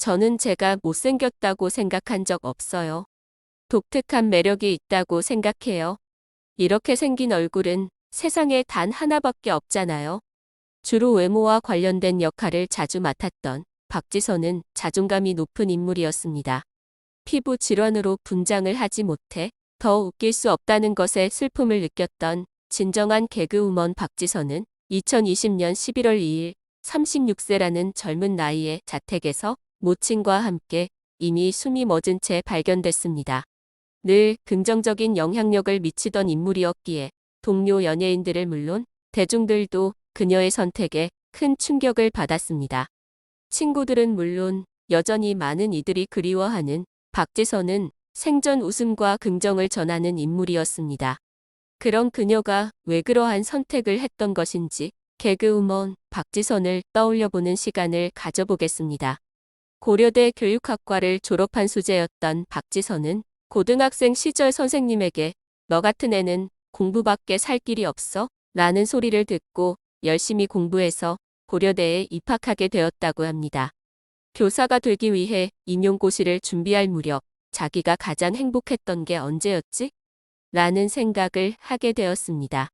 저는 제가 못생겼다고 생각한 적 없어요. 독특한 매력이 있다고 생각해요. 이렇게 생긴 얼굴은 세상에 단 하나밖에 없잖아요. 주로 외모와 관련된 역할을 자주 맡았던 박지선은 자존감이 높은 인물이었습니다. 피부 질환으로 분장을 하지 못해 더 웃길 수 없다는 것에 슬픔을 느꼈던 진정한 개그우먼 박지선은 2020년 11월 2일 36세라는 젊은 나이에 자택에서 모친과 함께 이미 숨이 멎은 채 발견됐습니다. 늘 긍정적인 영향력을 미치던 인물이었기에 동료 연예인들을 물론 대중들도 그녀의 선택에 큰 충격을 받았습니다. 친구들은 물론 여전히 많은 이들이 그리워하는 박지선은 생전 웃음과 긍정을 전하는 인물이었습니다. 그런 그녀가 왜 그러한 선택을 했던 것인지 개그우먼 박지선을 떠올려보는 시간을 가져보겠습니다. 고려대 교육학과를 졸업한 수재였던 박지선은 고등학생 시절 선생님에게 너 같은 애는 공부밖에 살 길이 없어? 라는 소리를 듣고 열심히 공부해서 고려대에 입학하게 되었다고 합니다. 교사가 되기 위해 임용고시를 준비할 무렵 자기가 가장 행복했던 게 언제였지? 라는 생각을 하게 되었습니다.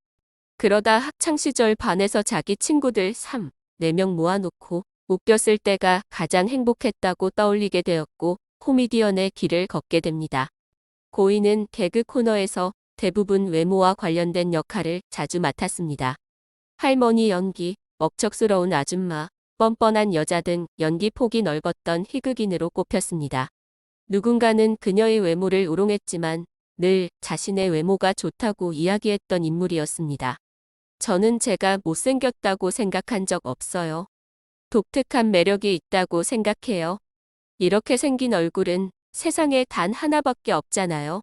그러다 학창시절 반에서 자기 친구들 3, 4명 모아놓고 웃겼을 때가 가장 행복했다고 떠올리게 되었고 코미디언의 길을 걷게 됩니다. 고인은 개그 코너에서 대부분 외모와 관련된 역할을 자주 맡았습니다. 할머니 연기, 억척스러운 아줌마, 뻔뻔한 여자 등 연기 폭이 넓었던 희극인으로 꼽혔습니다. 누군가는 그녀의 외모를 우롱했지만 늘 자신의 외모가 좋다고 이야기했던 인물이었습니다. 저는 제가 못생겼다고 생각한 적 없어요. 독특한 매력이 있다고 생각해요. 이렇게 생긴 얼굴은 세상에 단 하나밖에 없잖아요.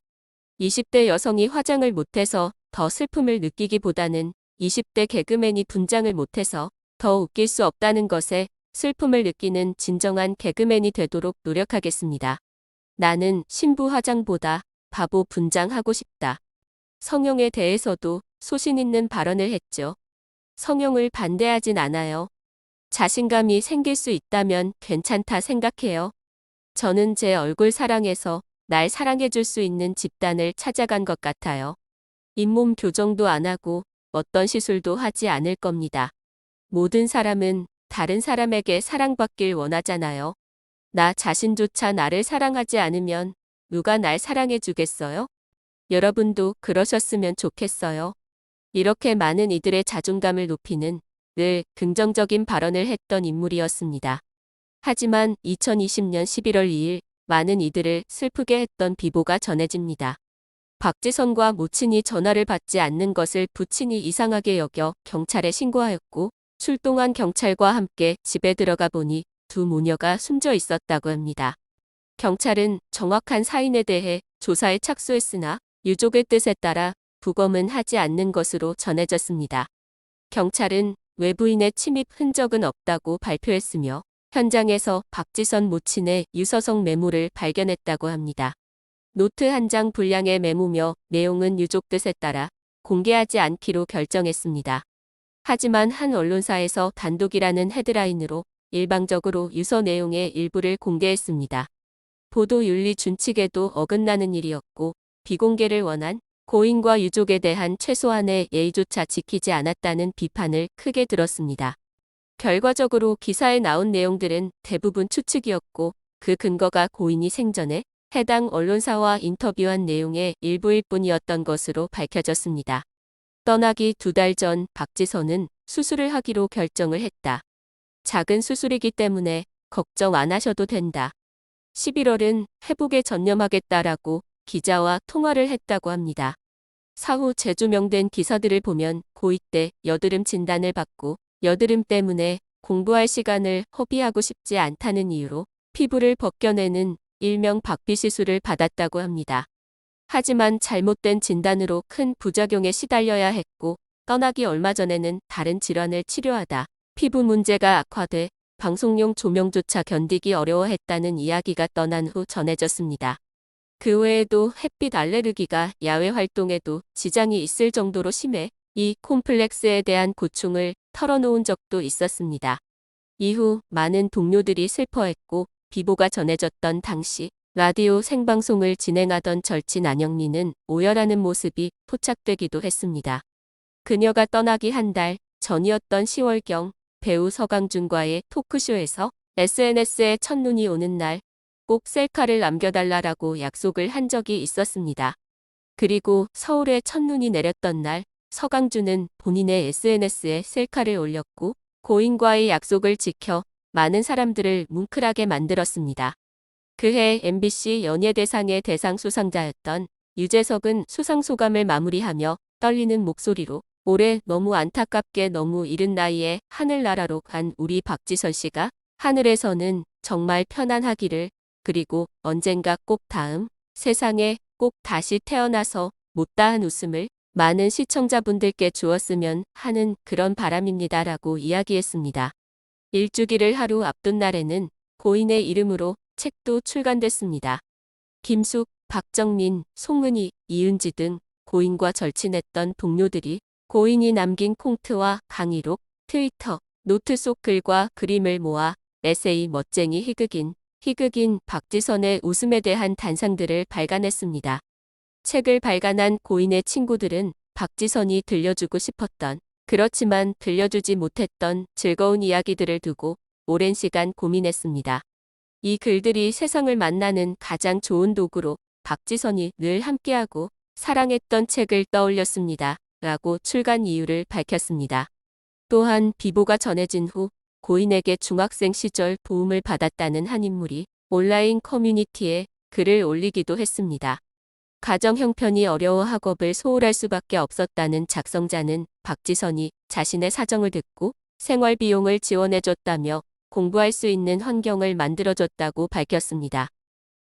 20대 여성이 화장을 못해서 더 슬픔을 느끼기보다는 20대 개그맨이 분장을 못해서 더 웃길 수 없다는 것에 슬픔을 느끼는 진정한 개그맨이 되도록 노력하겠습니다. 나는 신부 화장보다 바보 분장하고 싶다. 성형에 대해서도 소신 있는 발언을 했죠. 성형을 반대하진 않아요. 자신감이 생길 수 있다면 괜찮다 생각해요. 저는 제 얼굴 사랑해서 날 사랑해줄 수 있는 집단을 찾아간 것 같아요. 잇몸 교정도 안 하고 어떤 시술도 하지 않을 겁니다. 모든 사람은 다른 사람에게 사랑받길 원하잖아요. 나 자신조차 나를 사랑하지 않으면 누가 날 사랑해 주겠어요? 여러분도 그러셨으면 좋겠어요. 이렇게 많은 이들의 자존감을 높이는 늘 긍정적인 발언을 했던 인물이었습니다. 하지만 2020년 11월 2일 많은 이들을 슬프게 했던 비보가 전해집니다. 박지선과 모친이 전화를 받지 않는 것을 부친이 이상하게 여겨 경찰에 신고하였고 출동한 경찰과 함께 집에 들어가 보니 두 모녀가 숨져 있었다고 합니다. 경찰은 정확한 사인에 대해 조사에 착수했으나 유족의 뜻에 따라 부검은 하지 않는 것으로 전해졌습니다. 경찰은 외부인의 침입 흔적은 없다고 발표했으며 현장에서 박지선 모친의 유서성 메모를 발견했다고 합니다. 노트 한 장 분량의 메모며 내용은 유족 뜻에 따라 공개하지 않기로 결정했습니다. 하지만 한 언론사에서 단독이라는 헤드라인으로 일방적으로 유서 내용의 일부를 공개했습니다. 보도윤리 준칙에도 어긋나는 일이었고 비공개를 원한 고인과 유족에 대한 최소한의 예의조차 지키지 않았다는 비판을 크게 들었습니다. 결과적으로 기사에 나온 내용들은 대부분 추측이었고 그 근거가 고인이 생전에 해당 언론사와 인터뷰한 내용의 일부일 뿐이었던 것으로 밝혀졌습니다. 떠나기 2달 전 박지선은 수술을 하기로 결정을 했다. 작은 수술이기 때문에 걱정 안 하셔도 된다. 11월은 회복에 전념하겠다라고 기자와 통화를 했다고 합니다. 사후 재조명된 기사들을 보면 고2 때 여드름 진단을 받고 여드름 때문에 공부할 시간을 허비하고 싶지 않다는 이유로 피부를 벗겨내는 일명 박비 시술을 받았다고 합니다. 하지만 잘못된 진단으로 큰 부작용에 시달려야 했고 떠나기 얼마 전에는 다른 질환을 치료하다 피부 문제가 악화돼 방송용 조명조차 견디기 어려워했다는 이야기가 떠난 후 전해졌습니다. 그 외에도 햇빛 알레르기가 야외 활동에도 지장이 있을 정도로 심해 이 콤플렉스에 대한 고충을 털어놓은 적도 있었습니다. 이후 많은 동료들이 슬퍼했고 비보가 전해졌던 당시 라디오 생방송을 진행하던 절친 안영미는 오열하는 모습이 포착되기도 했습니다. 그녀가 떠나기 한 달 전이었던 10월경 배우 서강준과의 토크쇼에서 SNS에 첫눈이 오는 날 꼭 셀카를 남겨달라고 약속을 한 적이 있었습니다. 그리고 서울에 첫눈이 내렸던 날 서강준은 본인의 SNS에 셀카를 올렸고 고인과의 약속을 지켜 많은 사람들을 뭉클하게 만들었습니다. 그해 MBC 연예대상의 대상 수상자였던 유재석은 수상 소감을 마무리하며 떨리는 목소리로 올해 너무 안타깝게 너무 이른 나이에 하늘나라로 간 우리 박지선 씨가 하늘에서는 정말 편안하기를 그리고 언젠가 꼭 다음 세상에 꼭 다시 태어나서 못다한 웃음을 많은 시청자분들께 주었으면 하는 그런 바람입니다라고 이야기했습니다. 일주기를 하루 앞둔 날에는 고인의 이름으로 책도 출간됐습니다. 김숙, 박정민, 송은이, 이은지 등 고인과 절친했던 동료들이 고인이 남긴 콩트와 강의록, 트위터, 노트 속 글과 그림을 모아 에세이 멋쟁이 희극인 박지선의 웃음에 대한 단상들을 발간했습니다. 책을 발간한 고인의 친구들은 박지선이 들려주고 싶었던 그렇지만 들려주지 못했던 즐거운 이야기들을 두고 오랜 시간 고민했습니다. 이 글들이 세상을 만나는 가장 좋은 도구로 박지선이 늘 함께하고 사랑했던 책을 떠올렸습니다. 라고 출간 이유를 밝혔습니다. 또한 비보가 전해진 후 고인에게 중학생 시절 도움을 받았다는 한 인물이 온라인 커뮤니티에 글을 올리기도 했습니다. 가정 형편이 어려워 학업을 소홀할 수밖에 없었다는 작성자는 박지선이 자신의 사정을 듣고 생활 비용을 지원해줬다며 공부할 수 있는 환경을 만들어줬다고 밝혔습니다.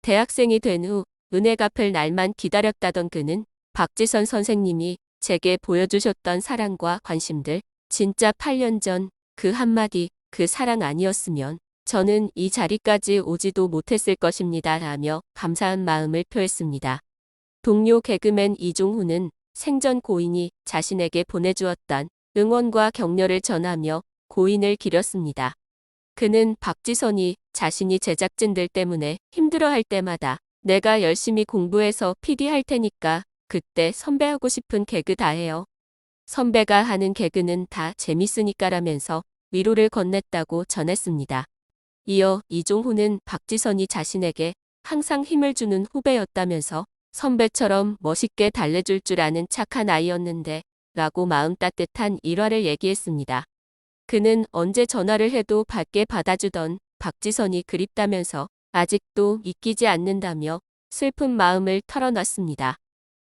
대학생이 된 후 은혜 갚을 날만 기다렸다던 그는 박지선 선생님이 제게 보여주셨던 사랑과 관심들, 진짜 8년 전 그 한마디, 그 사랑 아니었으면 저는 이 자리까지 오지도 못했을 것입니다. 라며 감사한 마음을 표했습니다. 동료 개그맨 이종훈은 생전 고인이 자신에게 보내주었던 응원과 격려를 전하며 고인을 기렸습니다. 그는 박지선이 자신이 제작진들 때문에 힘들어할 때마다 내가 열심히 공부해서 PD 할 테니까 그때 선배하고 싶은 개그 다 해요. 선배가 하는 개그는 다 재밌으니까라면서 위로를 건넸다고 전했습니다. 이어 이종훈은 박지선이 자신에게 항상 힘을 주는 후배였다면서 선배처럼 멋있게 달래줄 줄 아는 착한 아이였는데 라고 마음 따뜻한 일화를 얘기했습니다. 그는 언제 전화를 해도 밝게 받아주던 박지선이 그립다면서 아직도 잊히지 않는다며 슬픈 마음을 털어놨습니다.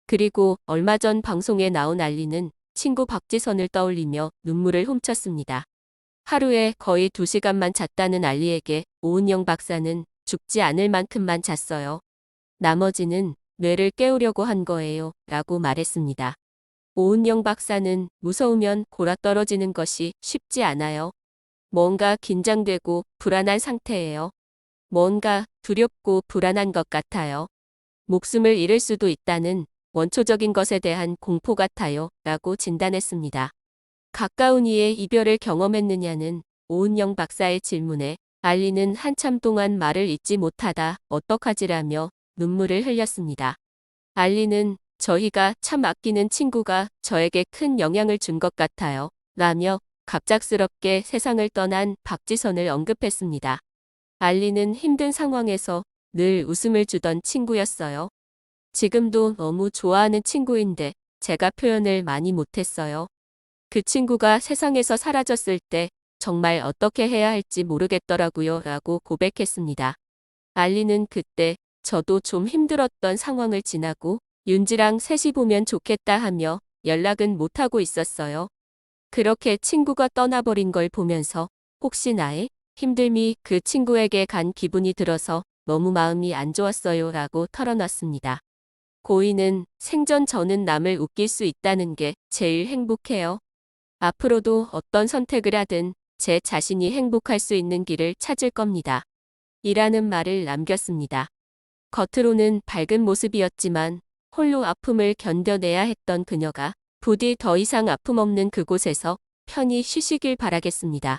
그리고 얼마 전 방송에 나온 알리는 친구 박지선을 떠올리며 눈물을 훔쳤습니다. 하루에 거의 2시간만 잤다는 알리에게 오은영 박사는 죽지 않을 만큼만 잤어요. 나머지는 뇌를 깨우려고 한 거예요. 라고 말했습니다. 오은영 박사는 무서우면 골아떨어지는 것이 쉽지 않아요. 뭔가 긴장되고 불안한 상태예요. 뭔가 두렵고 불안한 것 같아요. 목숨을 잃을 수도 있다는 원초적인 것에 대한 공포 같아요. 라고 진단했습니다. 가까운 이의 이별을 경험했느냐는 오은영 박사의 질문에 알리는 한참 동안 말을 잇지 못하다 어떡하지라며 눈물을 흘렸습니다. 알리는 저희가 참 아끼는 친구가 저에게 큰 영향을 준 것 같아요. 라며 갑작스럽게 세상을 떠난 박지선을 언급했습니다. 알리는 힘든 상황에서 늘 웃음을 주던 친구였어요. 지금도 너무 좋아하는 친구인데 제가 표현을 많이 못했어요. 그 친구가 세상에서 사라졌을 때 정말 어떻게 해야 할지 모르겠더라고요. 라고 고백했습니다. 알리는 그때 저도 좀 힘들었던 상황을 지나고 윤지랑 셋이 보면 좋겠다 하며 연락은 못하고 있었어요. 그렇게 친구가 떠나버린 걸 보면서 혹시 나의 힘듦이 그 친구에게 간 기분이 들어서 너무 마음이 안 좋았어요. 라고 털어놨습니다. 고인은 생전 저는 남을 웃길 수 있다는 게 제일 행복해요. 앞으로도 어떤 선택을 하든 제 자신이 행복할 수 있는 길을 찾을 겁니다. 이라는 말을 남겼습니다. 겉으로는 밝은 모습이었지만 홀로 아픔을 견뎌내야 했던 그녀가 부디 더 이상 아픔 없는 그곳에서 편히 쉬시길 바라겠습니다.